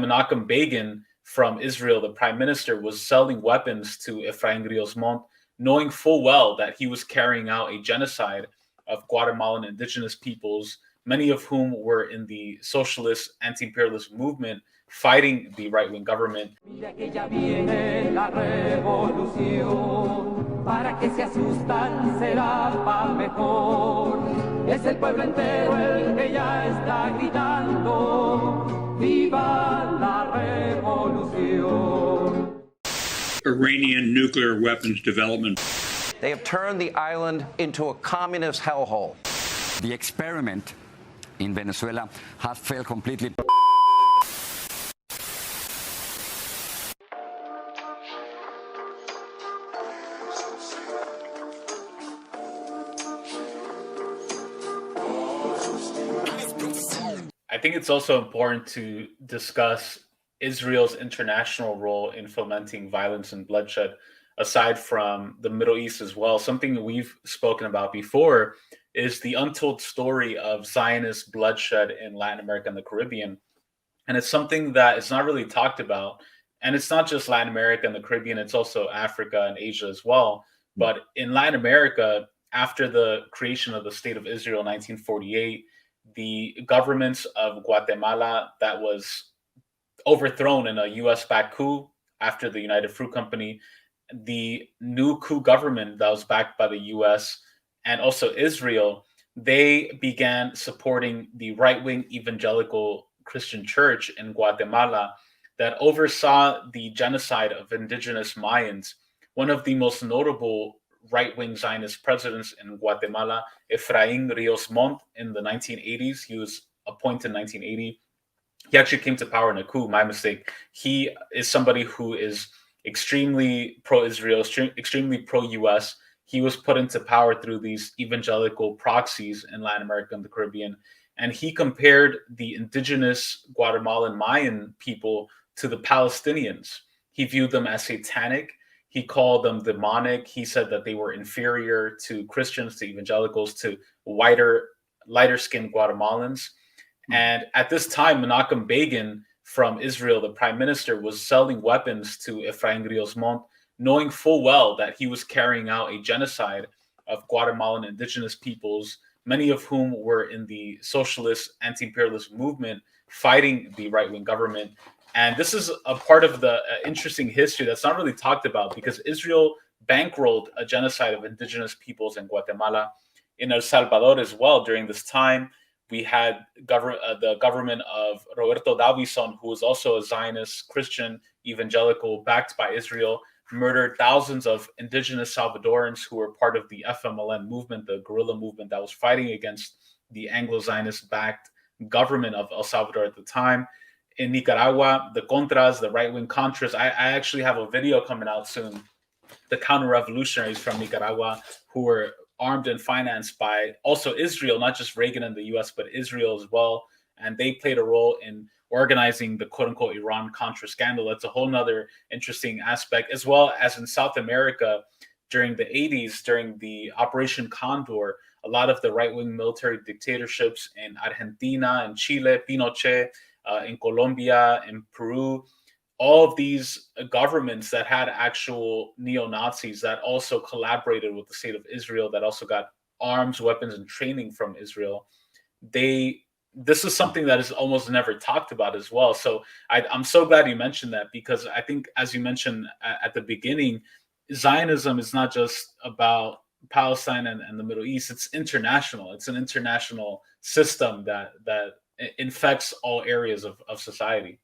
Menachem Begin from Israel, the prime minister, was selling weapons to Efraín Rios Montt, knowing full well that he was carrying out a genocide of Guatemalan indigenous peoples, many of whom were in the socialist anti-imperialist movement fighting the right-wing government. Para que se asustan será pa' mejor. Es el pueblo entero el que ya está gritando. ¡Viva la revolución! Iranian nuclear weapons development. They have turned the island into a communist hellhole. The experiment in Venezuela has failed completely. I think it's also important to discuss Israel's international role in fomenting violence and bloodshed, aside from the Middle East as well. Something we've spoken about before is the untold story of Zionist bloodshed in Latin America and the Caribbean. And it's something that is not really talked about. And it's not just Latin America and the Caribbean, it's also Africa and Asia as well. But in Latin America, after the creation of the State of Israel in 1948, the governments of Guatemala that was overthrown in a US-backed coup after the United Fruit Company, the new coup government that was backed by the US and also Israel, they began supporting the right-wing evangelical Christian church in Guatemala that oversaw the genocide of indigenous Mayans. One of the most notable right-wing Zionist presidents in Guatemala, Efraín Rios Montt, in the 1980s. He was appointed in 1980. He actually came to power in a coup, my mistake. He is somebody who is extremely pro-Israel, extremely pro-US. He was put into power through these evangelical proxies in Latin America and the Caribbean. And he compared the indigenous Guatemalan Mayan people to the Palestinians. He viewed them as satanic. He called them demonic. He said that they were inferior to Christians, to evangelicals, to lighter-skinned Guatemalans. And at this time, Menachem Begin from Israel, the prime minister, was selling weapons to Efraín Rios Montt, knowing full well that he was carrying out a genocide of Guatemalan indigenous peoples, many of whom were in the socialist anti-imperialist movement fighting the right-wing government. And this is a part of the interesting history that's not really talked about, because Israel bankrolled a genocide of indigenous peoples in Guatemala, in El Salvador as well. During this time, we had the government of Roberto Davison, who was also a Zionist Christian evangelical backed by Israel, murdered thousands of indigenous Salvadorans who were part of the FMLN movement, the guerrilla movement that was fighting against the Anglo-Zionist backed government of El Salvador at the time. In Nicaragua, the Contras, the right-wing Contras, I actually have a video coming out soon, the counter-revolutionaries from Nicaragua, who were armed and financed by also Israel, not just Reagan and the US, but Israel as well. And they played a role in organizing the quote-unquote Iran-Contra scandal. That's a whole nother interesting aspect, as well as in South America during the 80s, during the Operation Condor, a lot of the right-wing military dictatorships in Argentina and Chile, Pinochet, in Colombia, in Peru, all of these governments that had actual neo-Nazis that also collaborated with the state of Israel, that also got arms, weapons, and training from Israel, this is something that is almost never talked about as well. So I'm so glad you mentioned that, because I think, as you mentioned at the beginning, Zionism is not just about Palestine and the Middle East. It's international. It's an international system that infects all areas of society.